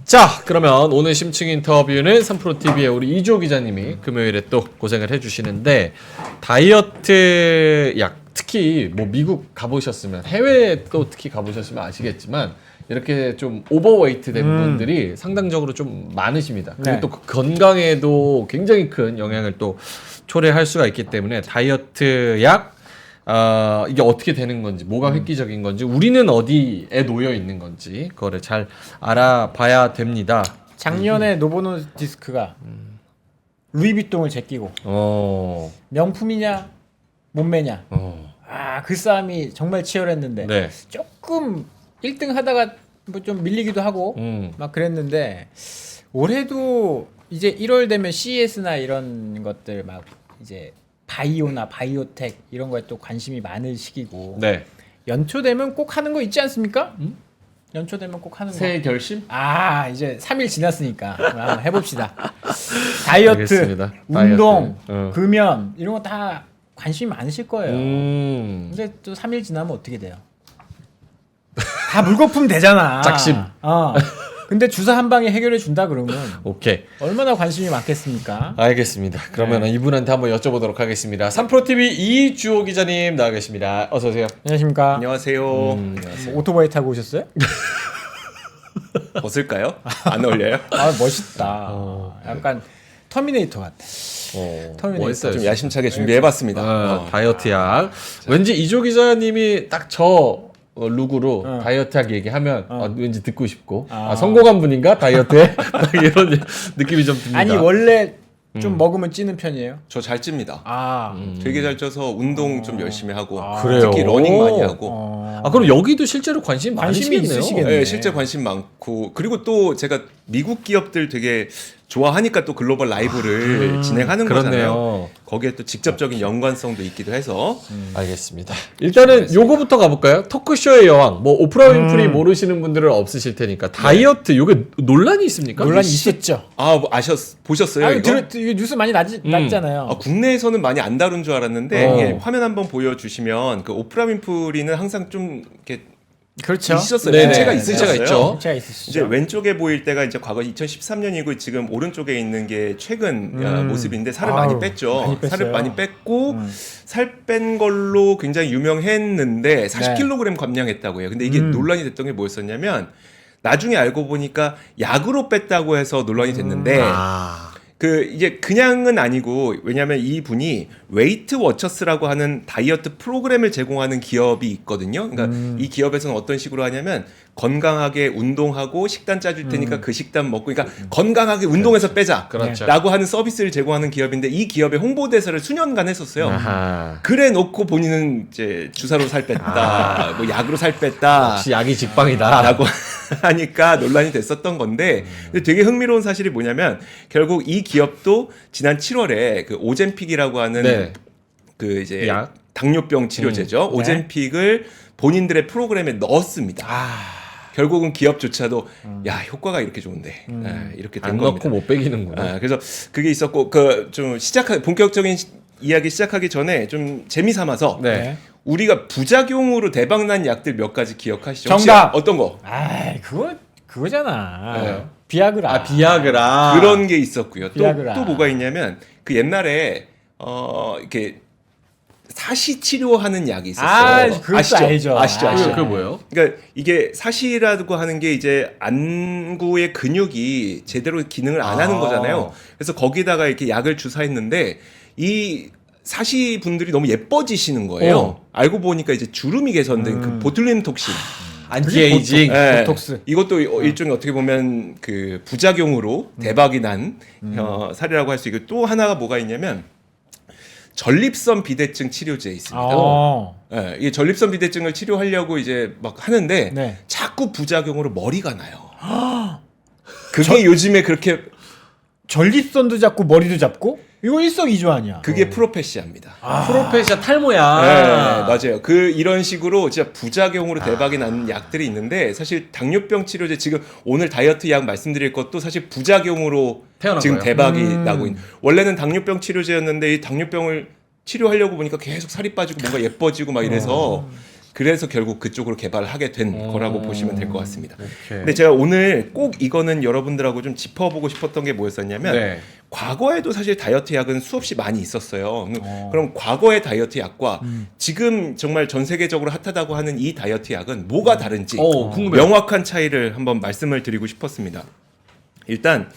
자, 그러면 오늘 심층 인터뷰는 3프로TV의 우리 이조 기자님이 금요일에 또 고생을 해주시는데 다이어트 약 특히 뭐 미국 가보셨으면 해외 또 특히 가보셨으면 아시겠지만 이렇게 좀 오버웨이트 된 분들이 상당적으로 좀 많으십니다. 그리고 네. 또 건강에도 굉장히 큰 영향을 또 초래할 수가 있기 때문에 다이어트 약 이게 어떻게 되는 건지, 뭐가 획기적인 건지, 우리는 어디에 놓여 있는 건지, 그거를 잘 알아봐야 됩니다. 작년에 노보노디스크가 루이비통을 제끼고 명품이냐 몸매냐 그 싸움이 정말 치열했는데 네. 조금 1등 하다가 뭐 좀 밀리기도 하고 막 그랬는데 올해도 이제 1월 되면 CES나 이런 것들 막 이제 바이오나 바이오텍 이런 거에 또 관심이 많은 시기고 네. 연초 되면 꼭 하는 거 있지 않습니까? 연초 되면 꼭 하는 거. 새해 결심? 이제 3일 지났으니까 한번 해봅시다. 다이어트, 알겠습니다. 운동, 다이어트. 금연 이런 거 다 관심이 많으실 거예요. 음. 근데 또 3일 지나면 어떻게 돼요? 다 물거품 되잖아. 작심. 근데 주사 한 방에 해결해 준다 그러면 오케이. 얼마나 관심이 많겠습니까? 알겠습니다. 그러면 네. 이분한테 한번 여쭤보도록 하겠습니다. 3프로TV 이주호 기자님 나와 계십니다. 어서 오세요. 안녕하십니까? 안녕하세요. 뭐 오토바이 타고 오셨어요? 벗을까요? 안 어울려요? 멋있다. 약간 터미네이터 같아. 터미네이터. 뭐 했어요? 좀 야심차게 준비해봤습니다. 다이어트 약. 왠지 이조 기자님이 딱 저 룩으로 다이어트 약 얘기하면 왠지 듣고 싶고 성공한 분인가 다이어트에 딱 이런 느낌이 좀 듭니다. 아니 원래 좀 먹으면 찌는 편이에요? 저 잘 찝니다. 아, 되게 잘 쪄서 운동 좀 열심히 하고 그래요? 특히 러닝 많이 하고 그럼 여기도 실제로 관심이 관심이 많으시겠네요. 있으시겠네. 네, 실제 관심 많고 그리고 또 제가 미국 기업들 되게 좋아하니까 또 글로벌 라이브를 진행하는 그렇네요. 거잖아요. 거기에 또 직접적인 연관성도 있기도 해서 알겠습니다. 일단은 요거부터 가볼까요? 토크쇼의 여왕. 뭐 오프라 윈프리 모르시는 분들은 없으실 테니까 다이어트 요게 논란이 있습니까? 논란이 있었죠. 뭐 보셨어요? 이거? 이거 뉴스 많이 났잖아요. 국내에서는 많이 안 다룬 줄 알았는데 어. 이게 화면 한번 보여주시면 그 오프라 윈프리는 항상 좀 이렇게 그렇죠. 있었어요. 네네. 문제가 문제가 있으셨어요. 있죠. 문제가 이제 있으시죠. 왼쪽에 보일 때가 이제 과거 2013년이고 지금 오른쪽에 있는 게 최근 모습인데 살을 아우, 많이 뺐죠. 많이 뺐어요. 살을 많이 뺐고 살 뺀 걸로 굉장히 유명했는데 40kg 감량했다고 해요. 근데 이게 논란이 됐던 게 뭐였었냐면 나중에 알고 보니까 약으로 뺐다고 해서 논란이 됐는데 이제 그냥은 아니고 왜냐하면 이 분이 웨이트 워처스라고 하는 다이어트 프로그램을 제공하는 기업이 있거든요. 그러니까 이 기업에서는 어떤 식으로 하냐면 건강하게 운동하고 식단 짜줄 테니까 그 식단 먹고 그러니까 건강하게 운동해서 빼자 그렇죠. 라고 하는 서비스를 제공하는 기업인데 이 기업의 홍보대사를 수년간 했었어요. 아하. 그래 놓고 본인은 이제 주사로 살 뺐다, 뭐 약으로 살 뺐다, 역시 약이 직방이다. 라고 하니까 논란이 됐었던 건데 근데 되게 흥미로운 사실이 뭐냐면 결국 이 기업도 지난 7월에 그 오젠픽이라고 하는 네. 그 이제 약? 당뇨병 치료제죠. 오젠픽을 본인들의 프로그램에 넣었습니다. 결국은 기업조차도 야 효과가 이렇게 좋은데 이렇게 된 안 겁니다. 넣고 못 빼기는구나. 그래서 그게 있었고 좀 본격적인 이야기 시작하기 전에 좀 재미 삼아서 네. 우리가 부작용으로 대박난 약들 몇 가지 기억하시죠? 정답! 혹시 어떤 거? 그거잖아. 네. 비아그라. 비아그라. 그런 게 있었고요. 비아그라. 또 뭐가 있냐면 그 옛날에 이렇게 사시 치료하는 약이 있었어요. 그것도 아시죠? 알죠. 아시죠? 그게 뭐예요? 그러니까 이게 사시라고 하는 게 이제 안구의 근육이 제대로 기능을 안 하는 거잖아요. 그래서 거기다가 이렇게 약을 주사했는데 이 사시 분들이 너무 예뻐지시는 거예요. 알고 보니까 이제 주름이 개선된 그 보툴린 톡신. 안티에이징. 네. 보톡스. 이것도 일종의 어떻게 보면 그 부작용으로 대박이 난 사례라고 할 수 있고 또 하나가 뭐가 있냐면 전립선 비대증 치료제 있습니다. 예, 이 전립선 비대증을 치료하려고 이제 막 하는데 네. 자꾸 부작용으로 머리가 나요. 그게 요즘에 그렇게 전립선도 잡고 머리도 잡고 이거 일석이조 아니야. 그게 프로페시아입니다. 프로페시아 탈모야. 네, 맞아요. 이런 식으로 진짜 부작용으로 대박이 나는 약들이 있는데 사실 당뇨병 치료제 지금 오늘 다이어트 약 말씀드릴 것도 사실 부작용으로 태어난 지금 거예요? 대박이 나고 있는. 원래는 당뇨병 치료제였는데 이 당뇨병을 치료하려고 보니까 계속 살이 빠지고 뭔가 예뻐지고 막 이래서 그래서 결국 그쪽으로 개발을 하게 된 거라고 보시면 될 것 같습니다. 오케이. 근데 제가 오늘 꼭 이거는 여러분들하고 좀 짚어보고 싶었던 게 뭐였었냐면 네. 과거에도 사실 다이어트 약은 수없이 많이 있었어요. 그럼 과거의 다이어트 약과 지금 정말 전 세계적으로 핫하다고 하는 이 다이어트 약은 뭐가 다른지 궁금해요. 명확한 차이를 한번 말씀을 드리고 싶었습니다. 일단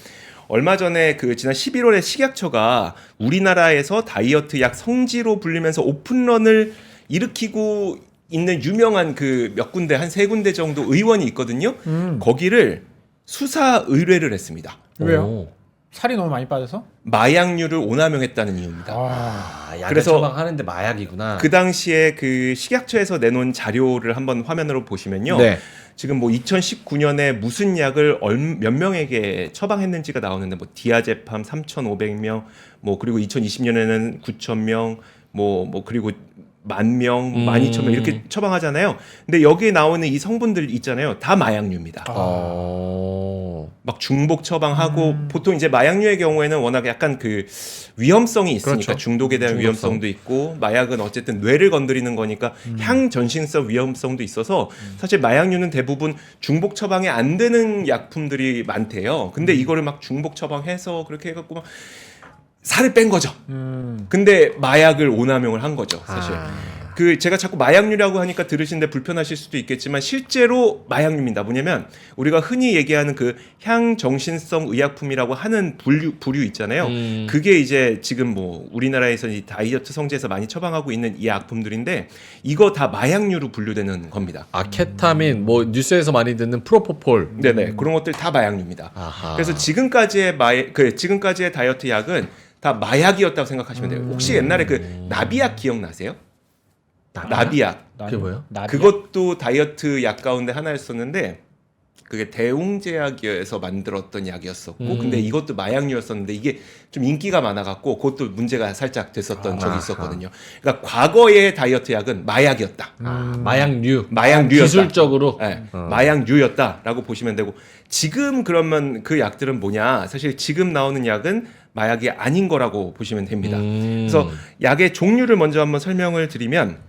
얼마 전에 그 지난 11월에 식약처가 우리나라에서 다이어트 약 성지로 불리면서 오픈런을 일으키고 있는 유명한 그 몇 군데 한 3군데 정도 의원이 있거든요. 거기를 수사 의뢰를 했습니다. 왜요? 오. 살이 너무 많이 빠져서? 마약류를 오남용했다는 이유입니다. 약을 그래서 처방하는데 마약이구나. 그 당시에 그 식약처에서 내놓은 자료를 한번 화면으로 보시면요. 네. 지금 뭐 2019년에 무슨 약을 몇 명에게 처방했는지가 나오는데 뭐 디아제팜 3,500명, 뭐 그리고 2020년에는 9,000명, 뭐 그리고 10,000명, 12,000명 이렇게 처방하잖아요. 근데 여기에 나오는 이 성분들 있잖아요. 다 마약류입니다. 막 중복 처방하고 보통 이제 마약류의 경우에는 워낙 약간 그 위험성이 있으니까 그렇죠. 중독에 대한 중독성. 위험성도 있고 마약은 어쨌든 뇌를 건드리는 거니까 향전신성 위험성도 있어서 사실 마약류는 대부분 중복 처방이 안 되는 약품들이 많대요. 근데 이거를 막 중복 처방해서 그렇게 해갖고 막 살을 뺀 거죠. 근데 마약을 오남용을 한 거죠, 사실. 그 제가 자꾸 마약류라고 하니까 들으시는데 불편하실 수도 있겠지만 실제로 마약류입니다. 뭐냐면 우리가 흔히 얘기하는 그 향정신성 의약품이라고 하는 부류 있잖아요. 그게 이제 지금 뭐 우리나라에서 이 다이어트 성지에서 많이 처방하고 있는 이 약품들인데 이거 다 마약류로 분류되는 겁니다. 케타민, 뭐 뉴스에서 많이 듣는 프로포폴. 네네 그런 것들 다 마약류입니다. 아하. 그래서 지금까지의 지금까지의 다이어트 약은 다 마약이었다고 생각하시면 돼요. 혹시 옛날에 그 나비약 기억나세요? 나비약. 그게 뭐예요? 나비야? 그것도 다이어트 약 가운데 하나였었는데 그게 대웅제약에서 만들었던 약이었었고 근데 이것도 마약류였었는데 이게 좀 인기가 많아갖고 그것도 문제가 살짝 됐었던 적이 있었거든요. 그러니까 과거의 다이어트 약은 마약이었다. 마약류. 마약류였다. 기술적으로. 네, 마약류였다라고 보시면 되고 지금 그러면 그 약들은 뭐냐? 사실 지금 나오는 약은 마약이 아닌 거라고 보시면 됩니다. 그래서 약의 종류를 먼저 한번 설명을 드리면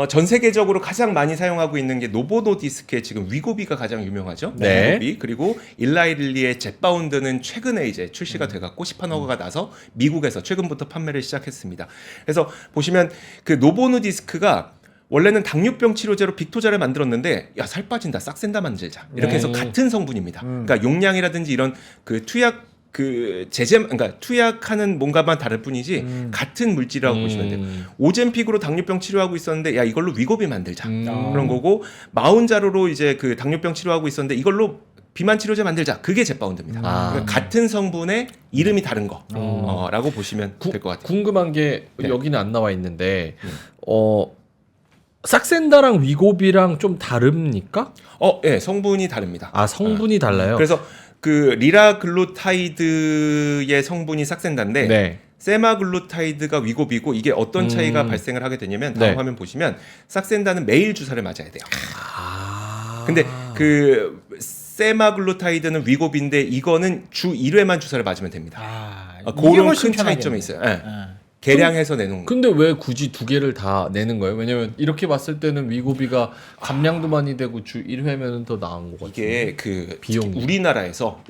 전 세계적으로 가장 많이 사용하고 있는 게 노보노디스크의 지금 위고비가 가장 유명하죠. 네. 위고비 그리고 일라이릴리의 젯바운드는 최근에 이제 출시가 돼갖고 시판 허가가 나서 미국에서 최근부터 판매를 시작했습니다. 그래서 보시면 그 노보노디스크가 원래는 당뇨병 치료제로 빅토자를 만들었는데 야 살 빠진다 싹센다 만들자 이렇게 해서 같은 성분입니다. 그러니까 용량이라든지 이런 그 투약 그 그러니까 투약하는 뭔가만 다를 뿐이지 같은 물질이라고 보시면 돼요. 오젬픽으로 당뇨병 치료하고 있었는데 야 이걸로 위고비 만들자 그런 거고 마운자로로 이제 그 당뇨병 치료하고 있었는데 이걸로 비만 치료제 만들자 그게 젯바운드입니다. 그러니까 같은 성분의 이름이 다른 거라고 보시면 될 것 같아요. 궁금한 게 네. 여기는 안 나와 있는데 싹센다랑 위고비랑 좀 다릅니까? 예, 성분이 다릅니다. 성분이 달라요. 그래서 그 리라글루타이드의 성분이 삭센다인데 네. 세마글루타이드가 위고비고 이게 어떤 차이가 발생을 하게 되냐면 다음 네. 화면 보시면 삭센다는 매일 주사를 맞아야 돼요. 근데 그 세마글루타이드는 위고비인데 이거는 주 1회만 주사를 맞으면 됩니다. 이게 그런 훨씬 큰 차이점이 편하겠네. 있어요. 예. 계량해서 내놓은 거. 근데 왜 굳이 두 개를 다 내는 거예요? 왜냐면 이렇게 봤을 때는 위고비가 감량도 많이 되고 주 1회면 더 나은 것 같아요. 이게 그 비용이. 우리나라에서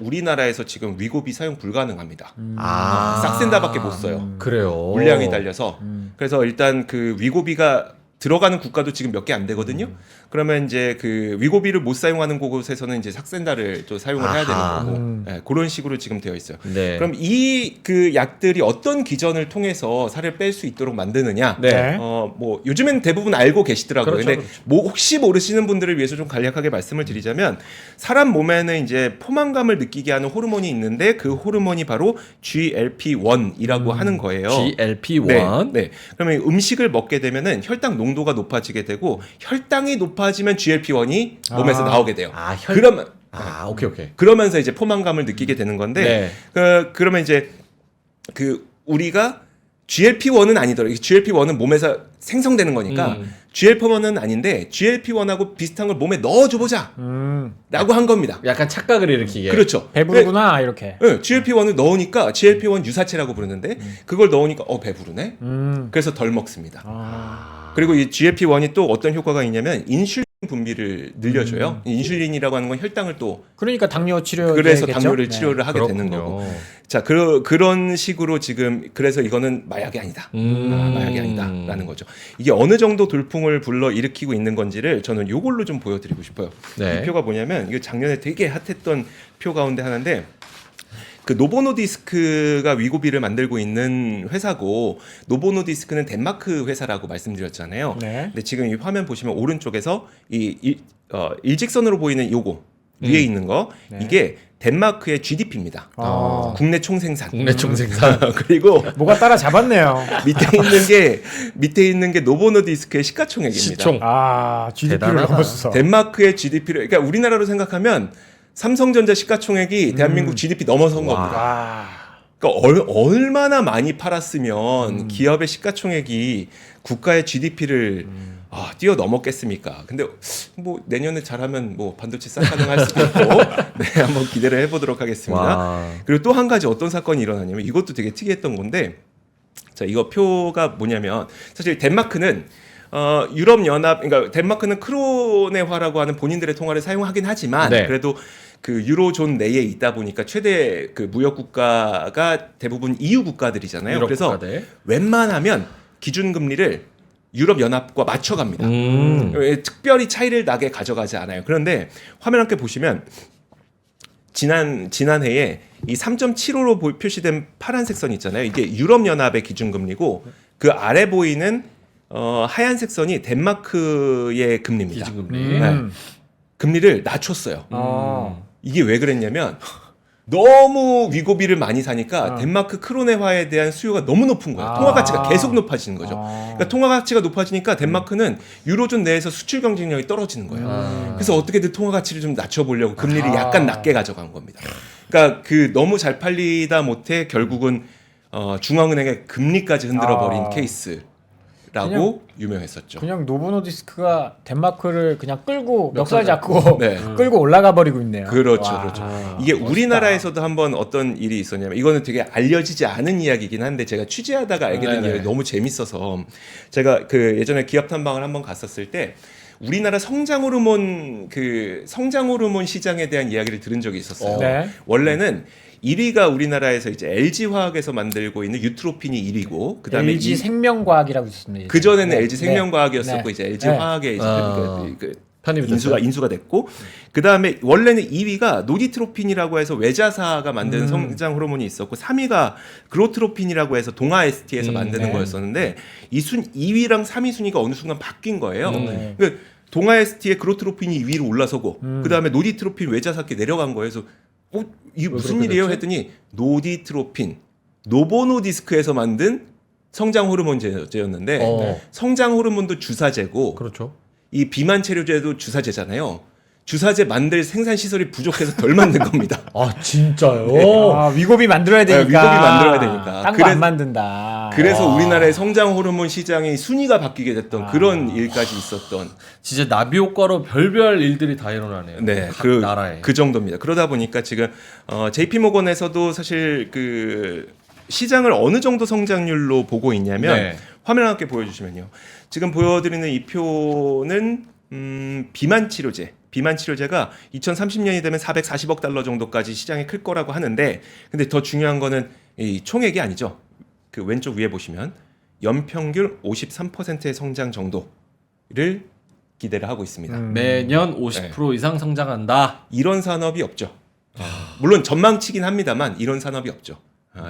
지금 위고비 사용 불가능합니다. 아. 싹센다밖에 못 써요. 그래요. 물량이 달려서 그래서 일단 그 위고비가 들어가는 국가도 지금 몇 개 안 되거든요. 그러면 이제 그 위고비를 못 사용하는 곳에서는 이제 삭센다를 또 사용을 해야 되는 거고 네, 그런 식으로 지금 되어 있어요. 네. 그럼 이 그 약들이 어떤 기전을 통해서 살을 뺄 수 있도록 만드느냐? 네. 뭐 요즘엔 대부분 알고 계시더라고요. 그렇죠, 근데 그렇죠. 뭐 혹시 모르시는 분들을 위해서 좀 간략하게 말씀을 드리자면 사람 몸에는 이제 포만감을 느끼게 하는 호르몬이 있는데 그 호르몬이 바로 GLP-1이라고 하는 거예요. GLP-1. 네. 그러면 음식을 먹게 되면은 혈당 농도가 높아지게 되고 혈당이 높아지면 GLP-1이 몸에서 나오게 돼요. 그러면 오케이. 그러면서 이제 포만감을 느끼게 되는 건데 그러면 이제 그 우리가 GLP-1은 아니더라고요. GLP-1은 몸에서 생성되는 거니까 GLP-1은 아닌데 GLP-1하고 비슷한 걸 몸에 넣어줘 보자 라고 한 겁니다. 약간 착각을 일으키게. 그렇죠. 배부르구나 이렇게. 네, GLP-1을 넣으니까 GLP-1 유사체라고 부르는데 그걸 넣으니까 배부르네. 그래서 덜 먹습니다. 그리고 이 GLP-1이 또 어떤 효과가 있냐면 인슐린 분비를 늘려줘요. 인슐린이라고 하는 건 혈당을 또 그러니까 당뇨 치료 그래서 당뇨를 치료를 하게 되는 그렇군요. 거고. 자, 그런 식으로 지금 그래서 이거는 마약이 아니다. 마약이 아니다라는 거죠. 이게 어느 정도 돌풍을 불러 일으키고 있는 건지를 저는 요걸로 좀 보여드리고 싶어요. 네. 이 표가 뭐냐면 이거 작년에 되게 핫했던 표 가운데 하나인데 그 노보노디스크가 위고비를 만들고 있는 회사고 노보노디스크는 덴마크 회사라고 말씀드렸잖아요. 네. 근데 지금 이 화면 보시면 오른쪽에서 일직선으로 보이는 요거 위에 있는 거 네. 이게 덴마크의 GDP입니다. 국내 총생산. 국내 총생산. 그리고 뭐가 따라 잡았네요. 밑에 있는 게 노보노디스크의 시가총액입니다. 시총. GDP를 대단하다. 넘었어. 덴마크의 GDP를 그러니까 우리나라로 생각하면 삼성전자 시가총액이 대한민국 GDP 넘어선 겁니다. 와. 그러니까 얼마나 많이 팔았으면 기업의 시가총액이 국가의 GDP를 뛰어넘었겠습니까? 근데 뭐 내년에 잘하면 뭐 반도체 싹 가능할 수도 있고 네, 한번 기대를 해보도록 하겠습니다. 와. 그리고 또 한 가지 어떤 사건이 일어나냐면 이것도 되게 특이했던 건데 자 이거 표가 뭐냐면 사실 덴마크는 유럽 연합 그러니까 덴마크는 크로네화라고 하는 본인들의 통화를 사용하긴 하지만 네. 그래도 그 유로존 내에 있다 보니까 최대 그 무역 국가가 대부분 EU 국가들이잖아요. 유럽 그래서 국가들. 웬만하면 기준 금리를 유럽 연합과 맞춰갑니다. 특별히 차이를 나게 가져가지 않아요. 그런데 화면 함께 보시면 지난해에 이 3.75로 표시된 파란색 선 있잖아요. 이게 유럽 연합의 기준 금리고 그 아래 보이는 하얀색 선이 덴마크의 금리입니다. 기준금리. 네. 금리를 낮췄어요. 어. 이게 왜 그랬냐면 너무 위고비를 많이 사니까 덴마크 크로네화에 대한 수요가 너무 높은 거예요. 통화 가치가 계속 높아지는 거죠. 그러니까 통화 가치가 높아지니까 덴마크는 유로존 내에서 수출 경쟁력이 떨어지는 거예요. 그래서 어떻게든 통화 가치를 좀 낮춰보려고 금리를 약간 낮게 가져간 겁니다. 그러니까 그 너무 잘 팔리다 못해 결국은 중앙은행의 금리까지 흔들어버린 케이스라고 유명했었죠. 그냥 노보노디스크가 덴마크를 그냥 끌고 멱살 잡고 네. 끌고 올라가 버리고 있네요. 그렇죠, 와. 그렇죠. 이게 우리나라에서도 한번 어떤 일이 있었냐면 이거는 되게 알려지지 않은 이야기이긴 한데 제가 취재하다가 알게 된 이야기 너무 재밌어서 제가 그 예전에 기업 탐방을 한번 갔었을 때 우리나라 성장 호르몬 시장에 대한 이야기를 들은 적이 있었어요. 네. 원래는 1위가 우리나라에서 이제 LG 화학에서 만들고 있는 유트로핀이 1위고 그다음에 LG 생명과학이라고 있습니다. 그 전에는 네. LG 생명과학이었었고 네. 이제 LG 네. 화학에 이제 편입이 됐어요. 인수가 됐고 그 다음에 원래는 2위가 노디트로핀이라고 해서 외자사가 만드는 성장 호르몬이 있었고 3위가 그로트로핀이라고 해서 동아 ST에서 만드는 네. 거였었는데 2위랑 3위 순위가 어느 순간 바뀐 거예요. 네. 그 동아 ST의 그로트로핀이 위로 올라서고 그 다음에 노디트로핀 외자사께 내려간 거에서 이게 무슨 일이에요? 했더니 노디트로핀 노보노디스크에서 만든 성장 호르몬제였는데 성장 호르몬도 주사제고 그렇죠. 이 비만 체류제도 주사제잖아요. 주사제 만들 생산 시설이 부족해서 덜 만든 겁니다. 아 진짜요? 위고비 만들어야 되니까. 위고비 만들어야 되니까. 딴 거 안 만든다. 그래서 우리나라의 성장 호르몬 시장의 순위가 바뀌게 됐던 그런 일까지 있었던. 진짜 나비 효과로 별별 일들이 다 일어나네요. 네, 각 나라에. 그 정도입니다. 그러다 보니까 지금 JP 모건에서도 사실 그 시장을 어느 정도 성장률로 보고 있냐면 네. 화면 함께 보여주시면요. 지금 보여드리는 이 표는 비만 치료제가 2030년이 되면 440억 달러 정도까지 시장이 클 거라고 하는데 근데 더 중요한 거는 이 총액이 아니죠. 그 왼쪽 위에 보시면 연평균 53%의 성장 정도를 기대를 하고 있습니다. 매년 50% 이상 성장한다. 이런 산업이 없죠. 물론 전망치긴 합니다만 이런 산업이 없죠.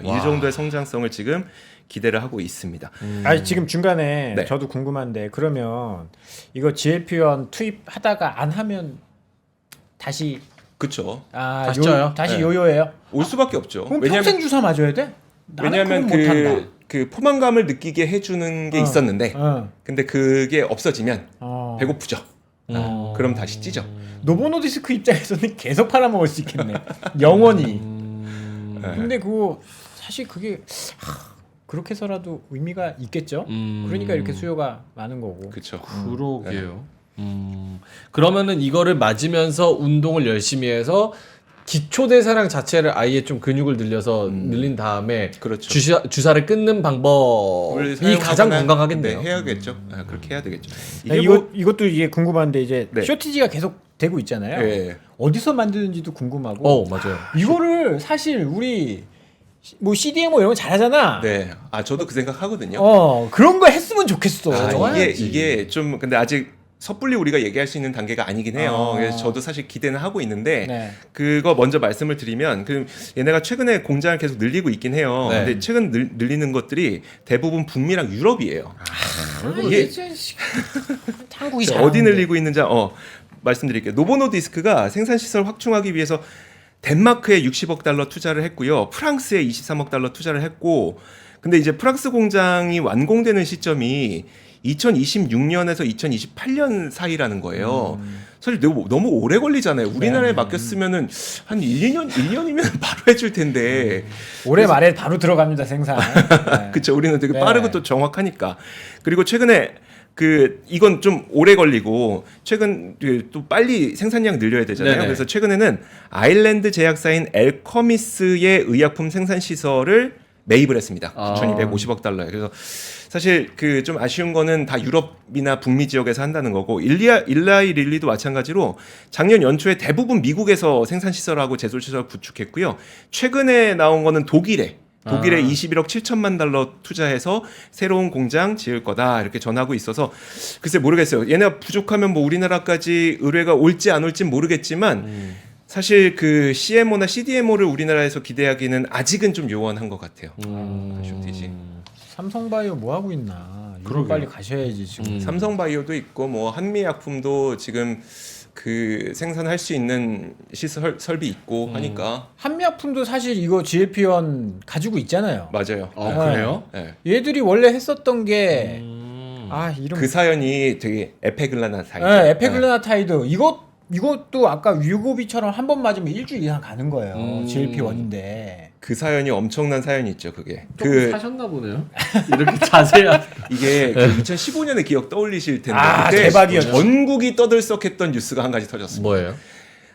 이 정도의 성장성을 지금 기대를 하고 있습니다. 아니 지금 중간에 네. 저도 궁금한데 그러면 이거 GLP-1 투입하다가 안 하면 다시 그렇죠. 다시 쪄요? 다시 네. 요요예요? 올 수밖에 없죠. 그럼 평생 주사 맞아야 돼? 왜냐하면 못한다. 그 포만감을 느끼게 해주는 게 있었는데 근데 그게 없어지면 배고프죠. 그럼 다시 찌죠. 노보노디스크 입장에서는 계속 팔아먹을 수 있겠네. 영원히. 근데 그거 사실 그게 그렇게 해서라도 의미가 있겠죠. 그러니까 이렇게 수요가 많은 거고. 그렇죠. 그러게요. 그러면은 이거를 맞으면서 운동을 열심히 해서 기초 대사량 자체를 아예 좀 근육을 늘려서 늘린 다음에 그렇죠. 주사를 끊는 방법이 가장 건강하겠네요. 네, 해야겠죠. 그렇게 해야 되겠죠. 이것도 이게 궁금한데 이제 네. 쇼티지가 계속 되고 있잖아요. 네. 어디서 만드는지도 궁금하고. 맞아요. 이거를 사실 우리 뭐 CDMO 이런 거 잘하잖아. 네. 저도 그 생각 하거든요. 그런 거 했으면 좋겠어. 이게 좀 근데 아직 섣불리 우리가 얘기할 수 있는 단계가 아니긴 해요. 그래서 저도 사실 기대는 하고 있는데 네. 그거 먼저 말씀을 드리면 얘네가 최근에 공장을 계속 늘리고 있긴 해요. 네. 근데 최근 늘리는 것들이 대부분 북미랑 유럽이에요. 이게 한국이 잘하는데. 어디 늘리고 있는지 말씀드릴게요. 노보노디스크가 생산 시설 확충하기 위해서 덴마크에 60억 달러 투자를 했고요. 프랑스에 23억 달러 투자를 했고, 근데 이제 프랑스 공장이 완공되는 시점이 2026년에서 2028년 사이라는 거예요. 사실 너무 오래 걸리잖아요. 우리나라에 맡겼으면은 한 1년이면 바로 해줄 텐데. 올해 말에 바로 들어갑니다 생산. 네. 그렇죠. 우리는 되게 네. 빠르고 또 정확하니까. 그리고 최근에 이건 좀 오래 걸리고 최근 또 빨리 생산량 늘려야 되잖아요. 네네. 그래서 최근에는 아일랜드 제약사인 엘커미스의 의약품 생산 시설을 매입을 했습니다. 9,250억 달러에. 그래서 사실 좀 아쉬운 거는 다 유럽이나 북미 지역에서 한다는 거고 일라이 릴리도 마찬가지로 작년 연초에 대부분 미국에서 생산 시설하고 제조 시설 구축했고요. 최근에 나온 거는 독일에 21억 7천만 달러 투자해서 새로운 공장 지을 거다 이렇게 전하고 있어서 글쎄 모르겠어요. 얘네가 부족하면 뭐 우리나라까지 의뢰가 올지 안 올지 모르겠지만 사실 CMO나 CDMO를 우리나라에서 기대하기는 아직은 좀 요원한 것 같아요. 쇼티지. 삼성바이오 뭐 하고 있나? 이거 그러게요. 빨리 가셔야지 지금. 삼성바이오도 있고 뭐 한미약품도 지금 생산할 수 있는 시설 설비 있고 하니까 한미약품도 사실 이거 GLP-1 가지고 있잖아요. 맞아요. 그래요? 네. 얘들이 원래 했었던 게 이름 그 사연이 되게 에페글라나타이드. 네, 에페글라나타이드 이것도 아까 위고비처럼 한 번 맞으면 일주일 이상 가는 거예요. GLP-1인데. 그 사연이 엄청난 사연이 있죠. 그게 조금 사셨나 보네요. 이렇게 자세한. 이게 2015년의 기억 떠올리실 텐데 그때 대박이었죠. 전국이 떠들썩했던 뉴스가 한 가지 터졌습니다. 뭐예요?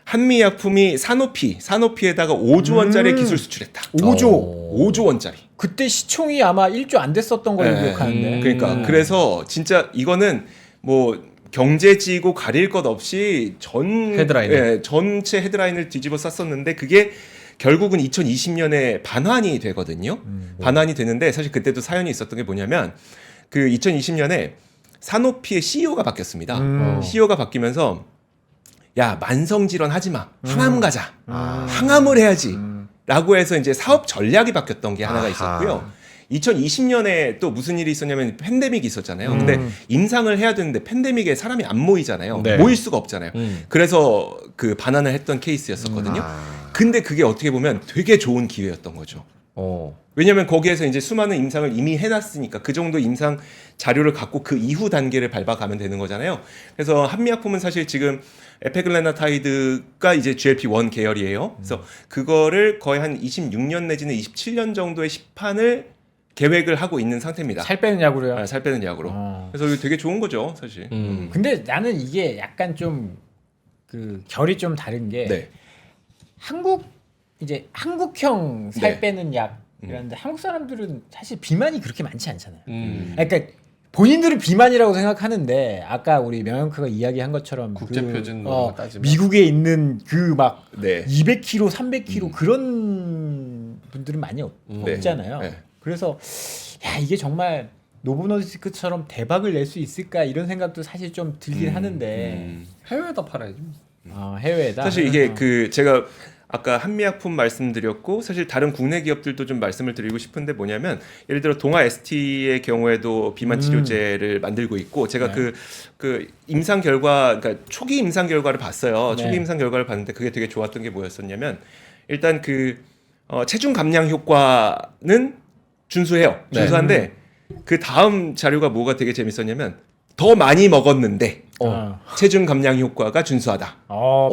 한미약품이 사노피에다가 5조 원짜리 기술 수출했다. 5조 원짜리. 그때 시총이 아마 1조 안 됐었던 걸로 네. 기억하는데. 그러니까 그래서 진짜 이거는 뭐 경제지고 가릴 것 없이 전체 헤드라인을 뒤집어 쌌었는데 그게 결국은 2020년에 반환이 되거든요. 반환이 되는데 사실 그때도 사연이 있었던 게 뭐냐면 2020년에 사노피의 CEO가 바뀌었습니다. CEO가 바뀌면서 야 만성질환 하지 마. 항암 가자. 항암을 해야지. 라고 해서 이제 사업 전략이 바뀌었던 게 하나가 있었고요. 2020년에 또 무슨 일이 있었냐면 팬데믹이 있었잖아요. 근데 임상을 해야 되는데 팬데믹에 사람이 안 모이잖아요. 네. 모일 수가 없잖아요. 그래서 반환을 했던 케이스였었거든요. 근데 그게 어떻게 보면 되게 좋은 기회였던 거죠. 왜냐면 거기에서 이제 수많은 임상을 이미 해놨으니까 그 정도 임상 자료를 갖고 그 이후 단계를 밟아가면 되는 거잖아요. 그래서 한미약품은 사실 지금 에페글라나타이드가 이제 GLP-1 계열이에요. 그래서 그거를 거의 한 26년 내지는 27년 정도의 시판을 계획을 하고 있는 상태입니다. 살 빼는 약으로요. 살 빼는 약으로. 그래서 이거 되게 좋은 거죠, 사실. 근데 나는 이게 약간 좀 결이 좀 다른 게 네. 한국형 살 네. 빼는 약 이런데 한국 사람들은 사실 비만이 그렇게 많지 않잖아요. 그러니까 본인들은 비만이라고 생각하는데 아까 우리 명영크가 이야기한 것처럼 국제 표준으로 따지면 미국에 있는 막 네. 200kg, 300kg 그런 분들은 많이 없잖아요. 네. 그래서 야 이게 정말 노보노디스크처럼 대박을 낼 수 있을까 이런 생각도 사실 좀 들긴 하는데 해외에다 팔아야지. 해외에다 사실 이게 제가 아까 한미약품 말씀드렸고 사실 다른 국내 기업들도 좀 말씀을 드리고 싶은데 뭐냐면 예를 들어 동아 ST의 경우에도 비만 치료제를 만들고 있고 제가 그 임상 결과 그러니까 초기 임상 결과를 봤어요. 네. 초기 임상 결과를 봤는데 그게 되게 좋았던 게 뭐였었냐면 일단 체중 감량 효과는 준수해요. 네. 준수한데 그 다음 자료가 뭐가 되게 재밌었냐면 더 많이 먹었는데 체중 감량 효과가 준수하다.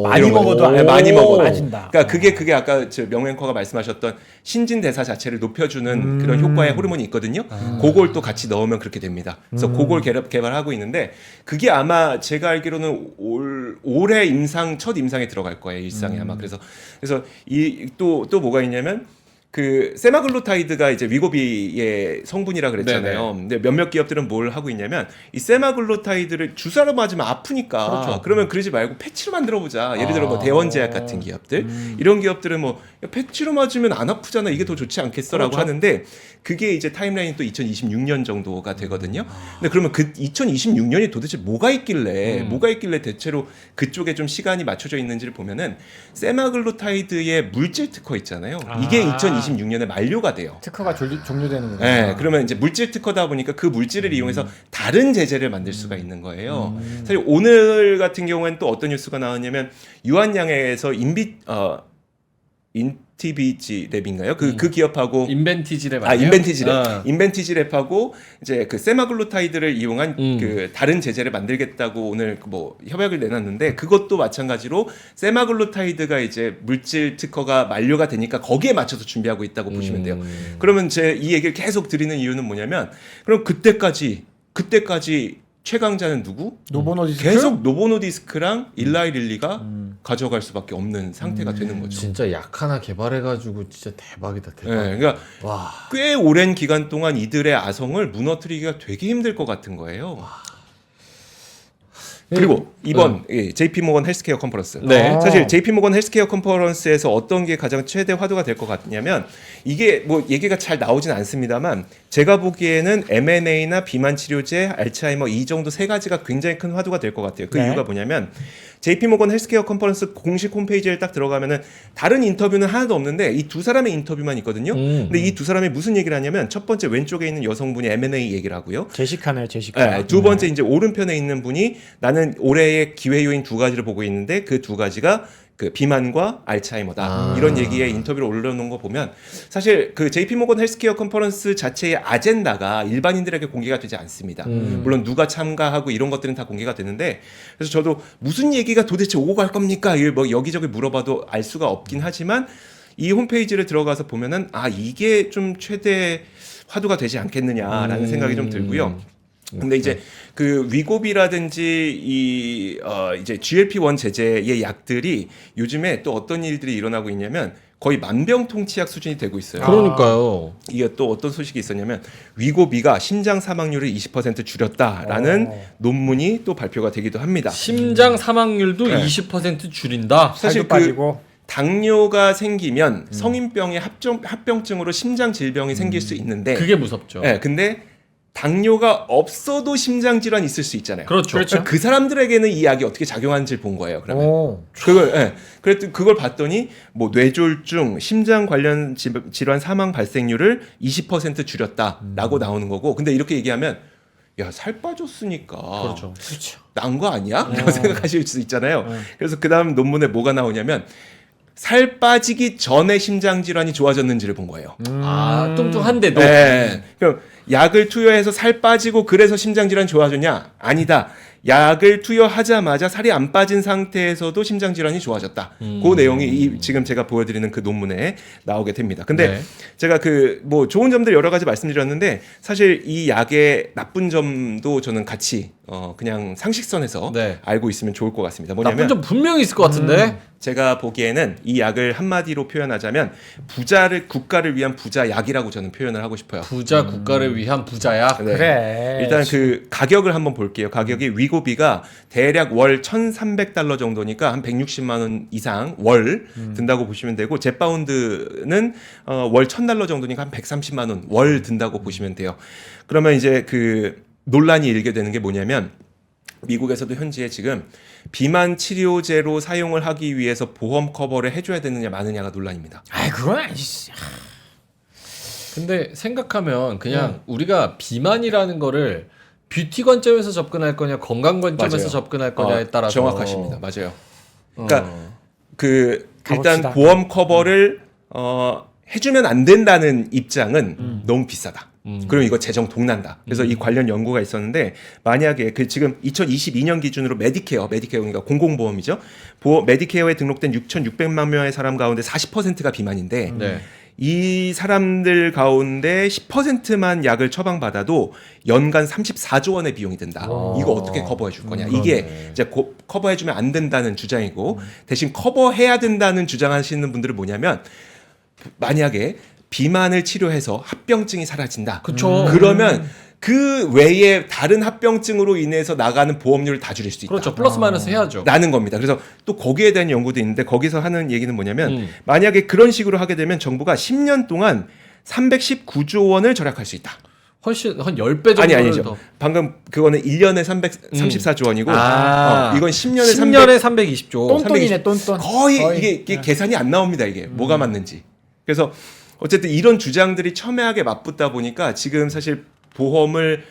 많이 이런 거죠. 먹어도 네, 많이 먹어도 빠진다. 그러니까 그게 아까 명앵커가 말씀하셨던 신진 대사 자체를 높여주는 그런 효과의 호르몬이 있거든요. 그걸 또 같이 넣으면 그렇게 됩니다. 그래서 그걸 개발하고 있는데 그게 아마 제가 알기로는 올해 첫 임상에 들어갈 거예요. 일상에 아마. 그래서 이 또 뭐가 있냐면 그 세마글루타이드가 이제 위고비의 성분이라 그랬잖아요. 근데 몇몇 기업들은 뭘 하고 있냐면 이 세마글루타이드를 주사로 맞으면 아프니까 그렇죠. 그러면 그러지 말고 패치로 만들어 보자. 예를 들어 뭐 대원제약 같은 기업들 이런 기업들은 뭐 야, 패치로 맞으면 안 아프잖아. 이게 더 좋지 않겠어라고 그렇죠. 하는데 그게 이제 타임라인이 또 2026년 정도가 되거든요. 근데 그러면 그 2026년이 도대체 뭐가 있길래 대체로 그쪽에 좀 시간이 맞춰져 있는지를 보면은 세마글루타이드의 물질 특허 있잖아요. 이게 2026년에 만료가 돼요. 특허가 종료되는군요. 네, 그러면 이제 물질 특허다 보니까 그 물질을 이용해서 다른 제재를 만들 수가 있는 거예요. 사실 오늘 같은 경우에는 또 어떤 뉴스가 나왔냐면 유한양에서 인티비지 랩인가요? 그 기업하고 인벤티지 랩 아니에요? 인벤티지 랩. 인벤티지 랩하고 이제 그 세마글루타이드를 이용한 그 다른 제재를 만들겠다고 오늘 뭐 협약을 내놨는데 그것도 마찬가지로 세마글루타이드가 이제 물질 특허가 만료가 되니까 거기에 맞춰서 준비하고 있다고 보시면 돼요. 그러면 제 이 얘기를 계속 드리는 이유는 뭐냐면 그럼 그때까지 최강자는 누구? 노보노디스크? 계속 노보노디스크랑 일라이 릴리가 가져갈 수밖에 없는 상태가 되는 거죠. 진짜 약 하나 개발해가지고 진짜 대박이다 대박. 네, 그러니까 와. 꽤 오랜 기간 동안 이들의 아성을 무너뜨리기가 되게 힘들 것 같은 거예요. 그리고 이번 JP 모건 헬스케어 컨퍼런스. 네. 사실 JP 모건 헬스케어 컨퍼런스에서 어떤 게 가장 최대 화두가 될 것 같냐면 이게 뭐 얘기가 잘 나오진 않습니다만 제가 보기에는 M&A나 비만 치료제, 알츠하이머 이 정도 세 가지가 굉장히 큰 화두가 될 것 같아요. 그 네. 이유가 뭐냐면 JP 모건 헬스케어 컨퍼런스 공식 홈페이지에 딱 들어가면은 다른 인터뷰는 하나도 없는데 이 두 사람의 인터뷰만 있거든요. 근데 이 두 사람이 무슨 얘기를 하냐면 첫 번째 왼쪽에 있는 여성분이 M&A 얘기를 하고요. 제시카네요, 제시카. 네, 두 번째 이제 오른편에 있는 분이 나는 올해의 기회 요인 두 가지를 보고 있는데 그 두 가지가 그 비만과 알츠하이머다. 이런 얘기에 인터뷰를 올려놓은 거 보면 사실 그 JP 모건 헬스케어 컨퍼런스 자체의 아젠다가 일반인들에게 공개가 되지 않습니다. 물론 누가 참가하고 이런 것들은 다 공개가 되는데 그래서 저도 무슨 얘기가 도대체 오고 갈 겁니까? 이걸 뭐 여기저기 물어봐도 알 수가 없긴 하지만 이 홈페이지를 들어가서 보면은 아 이게 좀 최대 화두가 되지 않겠느냐라는 생각이 좀 들고요. 근데 이제 그 위고비라든지 이제 GLP-1 제제의 약들이 요즘에 또 어떤 일들이 일어나고 있냐면 거의 만병통치약 수준이 되고 있어요. 그러니까요. 이게 또 어떤 소식이 있었냐면 위고비가 심장 사망률을 20% 줄였다라는 논문이 또 발표가 되기도 합니다. 심장 사망률도 네. 20% 줄인다. 사실 살도 빠지고. 당뇨가 생기면 성인병의 합병증으로 심장 질병이 생길 수 있는데 그게 무섭죠. 네, 근데 당뇨가 없어도 심장 질환이 있을 수 있잖아요. 그렇죠. 그렇죠. 그 사람들에게는 이 약이 어떻게 작용하는지를 본 거예요. 그러면 오. 그걸 봤더니 뭐 뇌졸중, 심장 관련 질환 사망 발생률을 20% 줄였다라고 나오는 거고. 근데 이렇게 얘기하면 야, 살 빠졌으니까 그렇죠. 난 거 아니야? 라고 생각하실 수 있잖아요. 그래서 그다음 논문에 뭐가 나오냐면 살 빠지기 전에 심장 질환이 좋아졌는지를 본 거예요. 아, 뚱뚱한데도. 네. 그럼 약을 투여해서 살 빠지고 그래서 심장 질환 좋아졌냐? 아니다. 약을 투여하자마자 살이 안 빠진 상태에서도 심장 질환이 좋아졌다. 그 내용이 지금 제가 보여드리는 그 논문에 나오게 됩니다. 근데 네. 제가 그 뭐 좋은 점들 여러 가지 말씀드렸는데 사실 이 약의 나쁜 점도 저는 같이 그냥 상식선에서 네. 알고 있으면 좋을 것 같습니다. 나쁜 뭐냐면 점 분명히 있을 것 같은데. 제가 보기에는 이 약을 한마디로 표현하자면 국가를 위한 부자 약이라고 저는 표현을 하고 싶어요. 부자 국가를 위한 부자야. 네. 그래. 일단 그 가격을 한번 볼게요. 가격이 위고비가 대략 월 1,300달러 정도니까 한 160만 원 이상 월 든다고 보시면 되고 젯바운드는 월 1,000달러 정도니까 한 130만 원 월 든다고 보시면 돼요. 그러면 이제 그 논란이 일게 되는 게 뭐냐면 미국에서도 현지에 지금 비만 치료제로 사용을 하기 위해서 보험 커버를 해줘야 되느냐 마느냐가 논란입니다. 아, 그건 아니지. 근데 생각하면 그냥 우리가 비만이라는 거를 뷰티 관점에서 접근할 거냐 건강 관점에서 맞아요. 접근할 거냐에 따라서 정확하십니다. 맞아요. 그러니까 어. 그 일단 가봅시다. 보험 커버를 해주면 안 된다는 입장은 너무 비싸다. 그럼 이거 재정 동난다. 그래서 이 관련 연구가 있었는데 만약에 그 지금 2022년 기준으로 메디케어 그러니까 공공보험이죠. 메디케어에 등록된 6,600만 명의 사람 가운데 40%가 비만인데 네. 이 사람들 가운데 10%만 약을 처방받아도 연간 34조 원의 비용이 든다. 이거 어떻게 커버해 줄 거냐. 이게 이제 커버해 주면 안 된다는 주장이고 대신 커버해야 된다는 주장하시는 분들은 뭐냐면 만약에 비만을 치료해서 합병증이 사라진다. 그쵸. 그러면 그 외에 다른 합병증으로 인해서 나가는 보험료를 다 줄일 수 있다. 그렇죠. 플러스 마이너스 해야죠. 라는 겁니다. 그래서 또 거기에 대한 연구도 있는데 거기서 하는 얘기는 뭐냐면 만약에 그런 식으로 하게 되면 정부가 10년 동안 319조 원을 절약할 수 있다. 훨씬 한 10배 정도를 아니죠. 더. 방금 그거는 1년에 334조 원이고 이건 10년에 10년에 320조. 똔똔이네 똔똔. 거의 이게 계산이 안 나옵니다. 이게 뭐가 맞는지. 그래서 어쨌든 이런 주장들이 첨예하게 맞붙다 보니까 지금 사실 보험을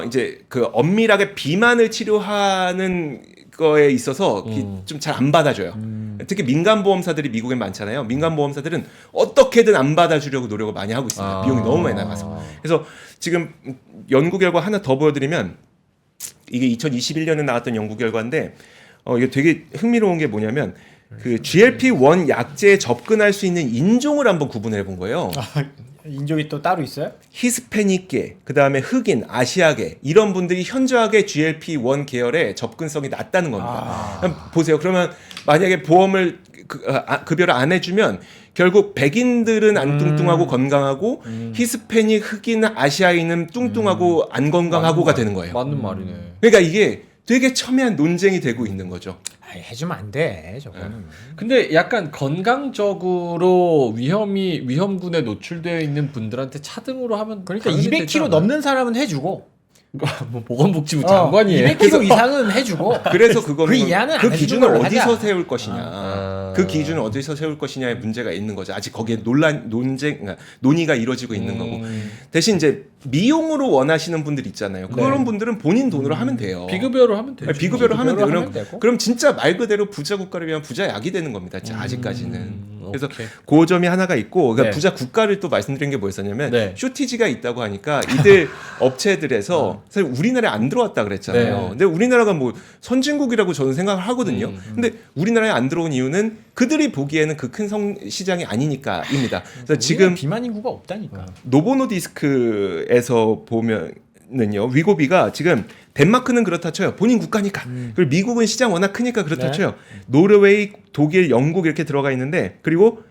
이제 그 엄밀하게 비만을 치료하는 거에 있어서 좀 잘 안 받아줘요. 특히 민간 보험사들이 미국엔 많잖아요. 민간 보험사들은 어떻게든 안 받아주려고 노력을 많이 하고 있습니다. 비용이 너무 많이 나가서. 그래서 지금 연구 결과 하나 더 보여드리면 이게 2021년에 나왔던 연구 결과인데 이게 되게 흥미로운 게 뭐냐면 그 GLP-1 약제에 접근할 수 있는 인종을 한번 구분해 본 거예요. 인종이 또 따로 있어요? 히스패닉계, 그 다음에 흑인, 아시아계 이런 분들이 현저하게 GLP-1 계열에 접근성이 낮다는 겁니다. 그럼 보세요. 그러면 만약에 보험을 급여를 안 해주면 결국 백인들은 안 뚱뚱하고 건강하고 히스패닉, 흑인, 아시아인은 뚱뚱하고 안 건강하고가 되는 거예요. 맞는 말이네. 그러니까 이게 되게 첨예한 논쟁이 되고 있는 거죠. 아이, 해주면 안 돼. 저거는. 근데 약간 건강적으로 위험군에 노출되어 있는 분들한테 차등으로 하면 그러니까 당연히 200kg 되지 않아요? 넘는 사람은 해주고 뭐 보건복지부 장관이에요. 200kg 이상은 해주고. 그래서 그거는 그 이하는 그 안 기준을 해주는 걸로 어디서 하자. 세울 것이냐. 그 기준을 어디서 세울 것이냐의 문제가 있는 거죠. 아직 거기에 논의가 이루어지고 있는 거고. 대신 이제 미용으로 원하시는 분들 있잖아요. 그런 분들은 본인 돈으로 하면 돼요. 비급여로 하면 되죠. 비급여로 하면 돼요. 하면 되고. 그럼 진짜 말 그대로 부자 국가를 위한 부자 약이 되는 겁니다. 아직까지는. 그래서 오케이. 그 점이 하나가 있고 그러니까 네. 부자 국가를 또 말씀드린 게 뭐였었냐면 네. 쇼티지가 있다고 하니까 이들 업체들에서 사실 우리나라에 안 들어왔다 그랬잖아요. 네. 근데 우리나라가 뭐 선진국이라고 저는 생각을 하거든요. 근데 우리나라에 안 들어온 이유는 그들이 보기에는 그 큰 시장이 아니니까입니다. 그래서 지금 비만 인구가 없다니까. 노보노디스크에서 보면은요 위고비가 지금 덴마크는 그렇다 쳐요. 본인 국가니까. 그리고 미국은 시장 워낙 크니까 그렇다 네. 쳐요. 노르웨이, 독일, 영국 이렇게 들어가 있는데 그리고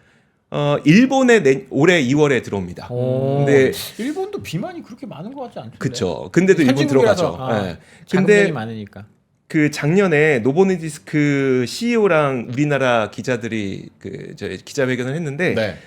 일본에 올해 2월에 들어옵니다. 근데 일본도 비만이 그렇게 많은 것 같지 않던데. 그쵸. 근데도 일본 들어가죠. 선진국이라서, 네. 자국민이 근데 많으니까. 그 작년에 노보노디스크 CEO랑 우리나라 기자들이 저 기자회견을 했는데 네.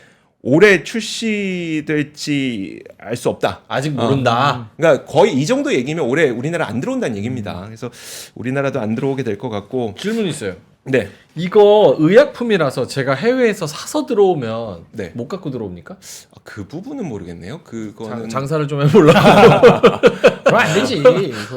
올해 출시될지 알 수 없다. 아직 모른다. 그러니까 거의 이 정도 얘기면 올해 우리나라 안 들어온다는 얘기입니다. 그래서 우리나라도 안 들어오게 될 것 같고. 질문 있어요. 네. 이거 의약품이라서 제가 해외에서 사서 들어오면 네. 못 갖고 들어옵니까? 그 부분은 모르겠네요. 그거는 장사를 좀 해보려고. 그럼 안 되지.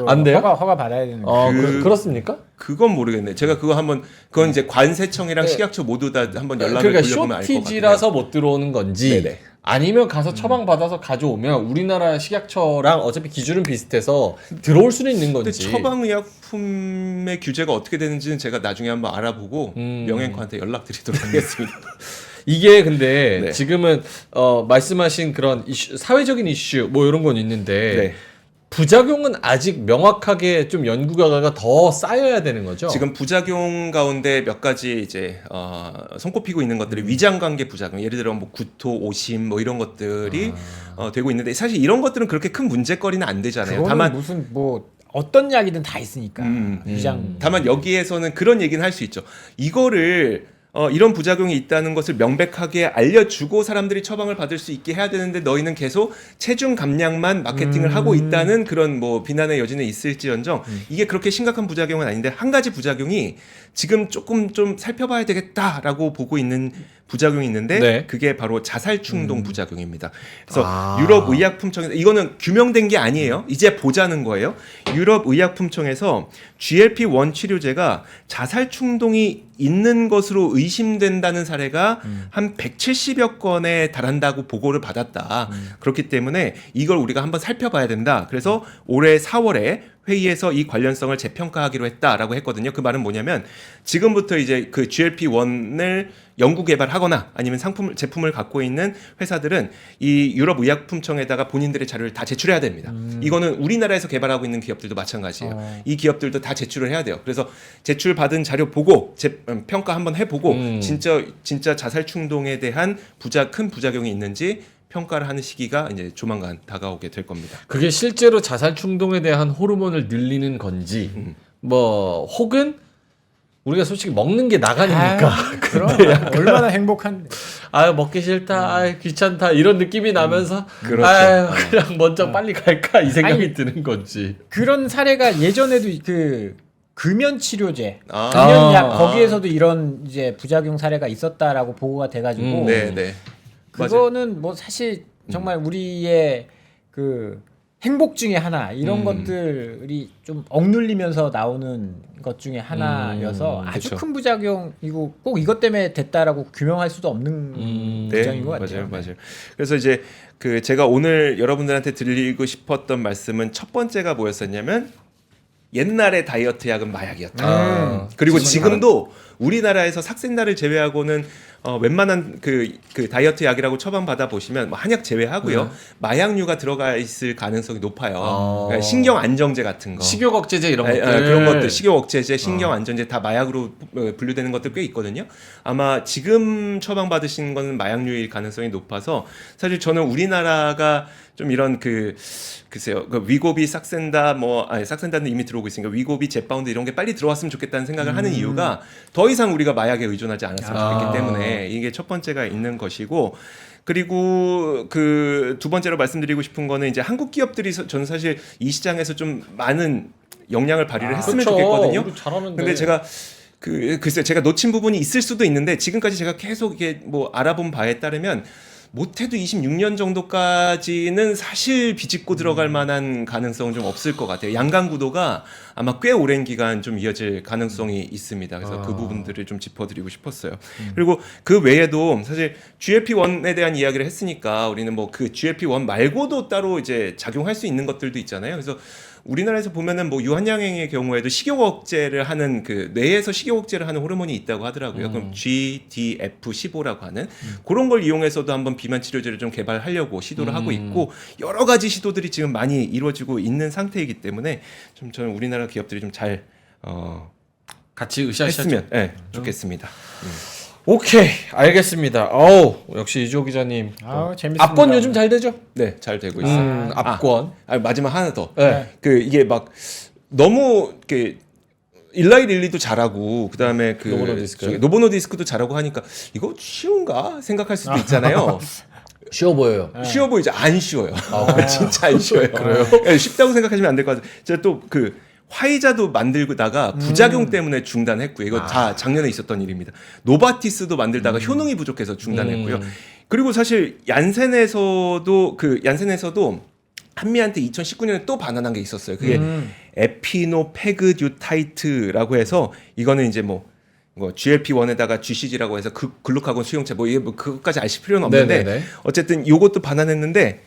안 돼요? 허가 받아야 되는 거. 그렇습니까? 그건 모르겠네. 제가 그건 이제 관세청이랑 네. 식약처 모두 다 한번 연락을 그러니까 돌려보면 알 것 같아요. 쇼티지라서 못 들어오는 건지 네네. 아니면 가서 처방 받아서 가져오면 우리나라 식약처랑 어차피 기준은 비슷해서 들어올 수는 있는 근데 건지. 처방의약품의 규제가 어떻게 되는지는 제가 나중에 한번 알아보고 명행과한테 연락드리도록 하겠습니다. 이게 근데 네. 지금은 말씀하신 그런 이슈, 사회적인 이슈 뭐 이런 건 있는데 네. 부작용은 아직 명확하게 좀 연구 결과가 더 쌓여야 되는 거죠. 지금 부작용 가운데 몇 가지 이제 손꼽히고 있는 것들이 위장관계 부작용, 예를 들어 뭐 구토, 오심 뭐 이런 것들이 되고 있는데 사실 이런 것들은 그렇게 큰 문제거리는 안 되잖아요. 그거는 다만 무슨 뭐 어떤 약이든 다 있으니까. 위장. 다만 여기에서는 그런 얘기는 할 수 있죠. 이거를 이런 부작용이 있다는 것을 명백하게 알려주고 사람들이 처방을 받을 수 있게 해야 되는데 너희는 계속 체중 감량만 마케팅을 하고 있다는 그런 뭐 비난의 여지는 있을지언정 이게 그렇게 심각한 부작용은 아닌데 한 가지 부작용이 지금 조금 좀 살펴봐야 되겠다라고 보고 있는 부작용이 있는데 네. 그게 바로 자살 충동 부작용입니다. 그래서 유럽 의약품청에서 이거는 규명된 게 아니에요. 이제 보자는 거예요. 유럽 의약품청에서 GLP-1 치료제가 자살 충동이 있는 것으로 의심된다는 사례가 한 170여 건에 달한다고 보고를 받았다. 그렇기 때문에 이걸 우리가 한번 살펴봐야 된다. 그래서 올해 4월에 회의에서 이 관련성을 재평가하기로 했다라고 했거든요. 그 말은 뭐냐면 지금부터 이제 그 GLP-1을 연구 개발하거나 아니면 제품을 갖고 있는 회사들은 이 유럽 의약품청에다가 본인들의 자료를 다 제출해야 됩니다. 이거는 우리나라에서 개발하고 있는 기업들도 마찬가지예요. 이 기업들도 다 제출을 해야 돼요. 그래서 제출받은 자료 보고 평가 한번 해보고 진짜 자살 충동에 대한 큰 부작용이 있는지 평가를 하는 시기가 이제 조만간 다가오게 될 겁니다. 그게 실제로 자살 충동에 대한 호르몬을 늘리는 건지 뭐 혹은 우리가 솔직히 먹는 게 나가니까 그럼 얼마나 행복한. 아 먹기 싫다, 아 귀찮다 이런 느낌이 나면서 그렇죠. 아유 그냥 먼저 빨리 갈까 이 생각이 아니, 드는 건지. 그런 사례가 예전에도 그 금연 치료제, 아. 금연약 거기에서도 이런 이제 부작용 사례가 있었다라고 보고가 돼가지고 네. 그거는 뭐 사실 정말 우리의 그 행복 중에 하나 이런 것들이 좀 억눌리면서 나오는 것 중에 하나여서 아주 그쵸. 큰 부작용이고 꼭 이것 때문에 됐다라고 규명할 수도 없는 부작인 것 같아요. 맞아요. 그래서 이제 그 제가 오늘 여러분들한테 드리고 싶었던 말씀은 첫 번째가 뭐였었냐면 옛날의 다이어트 약은 마약이었다. 그리고 지금도 우리나라에서 삭센다를 제외하고는 웬만한 그 다이어트 약이라고 처방받아 보시면 뭐 한약 제외하고요 마약류가 들어가 있을 가능성이 높아요. 그러니까 신경 안정제 같은 거, 식욕 억제제 이런 것들 그런 것들, 식욕 억제제, 신경 안정제 다 마약으로 분류되는 것들 꽤 있거든요. 아마 지금 처방받으신 거는 마약류일 가능성이 높아서 사실 저는 우리나라가 좀 이런 글쎄요, 위고비, 삭센다, 삭센다는 이미 들어오고 있으니까 위고비, 제파운드 이런 게 빨리 들어왔으면 좋겠다는 생각을 하는 이유가 더 이상 우리가 마약에 의존하지 않았으면 좋겠기 때문에 이게 첫 번째가 있는 것이고, 그리고 그 두 번째로 말씀드리고 싶은 거는 이제 한국 기업들이 저는 사실 이 시장에서 좀 많은 역량을 발휘를 했으면 그렇죠. 좋겠거든요. 우리 잘하는데. 근데 제가 글쎄 제가 놓친 부분이 있을 수도 있는데 지금까지 제가 계속 이게 뭐 알아본 바에 따르면 못해도 26년 정도까지는 사실 비집고 들어갈 만한 가능성은 좀 없을 것 같아요. 양강 구도가 아마 꽤 오랜 기간 좀 이어질 가능성이 있습니다. 그래서 그 부분들을 좀 짚어드리고 싶었어요. 그리고 그 외에도 사실 GLP-1에 대한 이야기를 했으니까 우리는 뭐 그 GLP-1 말고도 따로 이제 작용할 수 있는 것들도 있잖아요. 그래서 우리나라에서 보면은 뭐 유한양행의 경우에도 식욕 억제를 하는 그 뇌에서 식욕 억제를 하는 호르몬이 있다고 하더라고요. 그럼 GDF15라고 하는 그런 걸 이용해서도 한번 비만 치료제를 좀 개발하려고 시도를 하고 있고 여러 가지 시도들이 지금 많이 이루어지고 있는 상태이기 때문에 좀 저는 우리나라 기업들이 좀 잘 같이 으쌰으쌰 했으면 좋겠습니다. 오케이 알겠습니다. 역시 이주호 기자님. 재밌습니다. 압권 요즘 잘 되죠? 네, 잘 되고 있어요. 압권. 마지막 하나 더. 네. 이게 막 너무 일라이 릴리도 잘하고 그다음에 노보 노디스크도 잘하고 하니까 이거 쉬운가 생각할 수도 있잖아요. 쉬워 보여요. 쉬워 보이죠? 안 쉬워요. 진짜 안 쉬워요. 그래요? 쉽다고 생각하시면 안 될 것 같아요. 제가 또 화이자도 만들다가 부작용 때문에 중단했고요. 이거 다 작년에 있었던 일입니다. 노바티스도 만들다가 효능이 부족해서 중단했고요. 그리고 사실 얀센에서도 한미한테 2019년에 또 반환한 게 있었어요. 그게 에피노페그듀타이트라고 해서 이거는 이제 뭐 GLP-1에다가 GCG라고 해서 글루카곤 수용체 이게 그것까지 아실 필요는 없는데 네네네. 어쨌든 요것도 반환했는데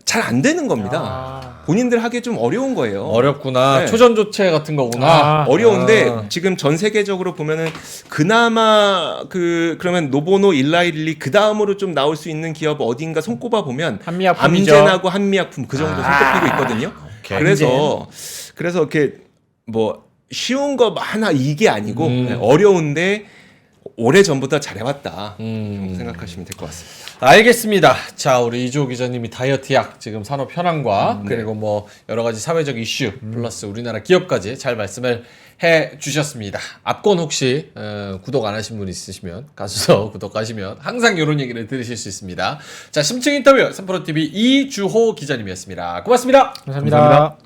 잘 안 되는 겁니다. 본인들 하기 좀 어려운 거예요. 어렵구나. 네. 초전 조치 같은 거구나. 어려운데 지금 전 세계적으로 보면은 그나마 그러면 노보노, 일라이릴리 그 다음으로 좀 나올 수 있는 기업 어딘가 손꼽아 보면 한미약품이죠. 암젠하고 한미약품 그 정도 손꼽히고 있거든요. 오케이. 그래서 이렇게 뭐 쉬운 거 하나 이게 아니고 어려운데 오래 전부터 잘해왔다 생각하시면 될 것 같습니다. 알겠습니다. 자, 우리 이주호 기자님이 다이어트 약, 지금 산업 현황과 그리고 뭐 여러 가지 사회적 이슈 플러스 우리나라 기업까지 잘 말씀을 해 주셨습니다. 압권 혹시 구독 안 하신 분 있으시면 가셔서 구독하시면 항상 이런 얘기를 들으실 수 있습니다. 자, 심층 인터뷰 3프로TV 이주호 기자님이었습니다. 고맙습니다. 감사합니다.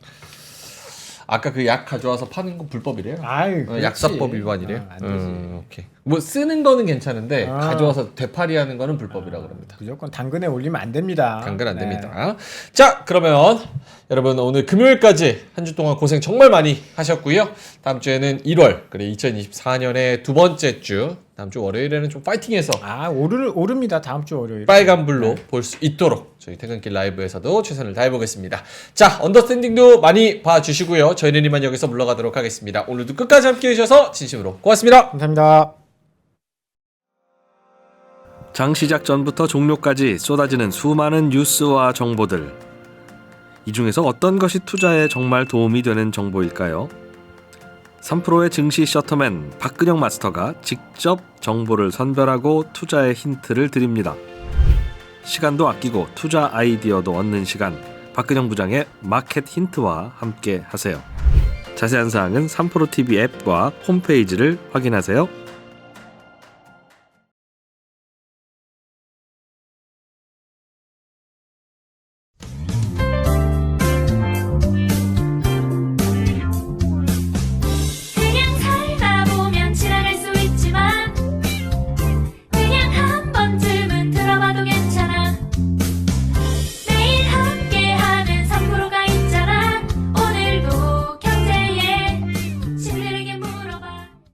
아까 그 약 가져와서 파는 건 불법이래요. 아유, 약사법 그렇지. 위반이래요. 안 되지. 오케이. 뭐 쓰는 거는 괜찮은데 아. 가져와서 되팔이하는 거는 불법이라고 합니다. 무조건 당근에 올리면 안 됩니다. 당근 안 네. 됩니다. 자, 그러면 여러분 오늘 금요일까지 한 주 동안 고생 정말 많이 하셨고요. 다음 주에는 1월, 그래 2024년의 두 번째 주, 다음 주 월요일에는 좀 파이팅해서 오릅니다. 다음 주 월요일. 빨간불로 볼 수 있도록 저희 퇴근길 라이브에서도 최선을 다해보겠습니다. 자, 언더스탠딩도 많이 봐주시고요. 저희는 이만 여기서 물러가도록 하겠습니다. 오늘도 끝까지 함께해 주셔서 진심으로 고맙습니다. 감사합니다. 장 시작 전부터 종료까지 쏟아지는 수많은 뉴스와 정보들. 이 중에서 어떤 것이 투자에 정말 도움이 되는 정보일까요? 3프로의 증시 셔터맨 박근영 마스터가 직접 정보를 선별하고 투자의 힌트를 드립니다. 시간도 아끼고 투자 아이디어도 얻는 시간, 박근영 부장의 마켓 힌트와 함께 하세요. 자세한 사항은 3프로 TV 앱과 홈페이지를 확인하세요.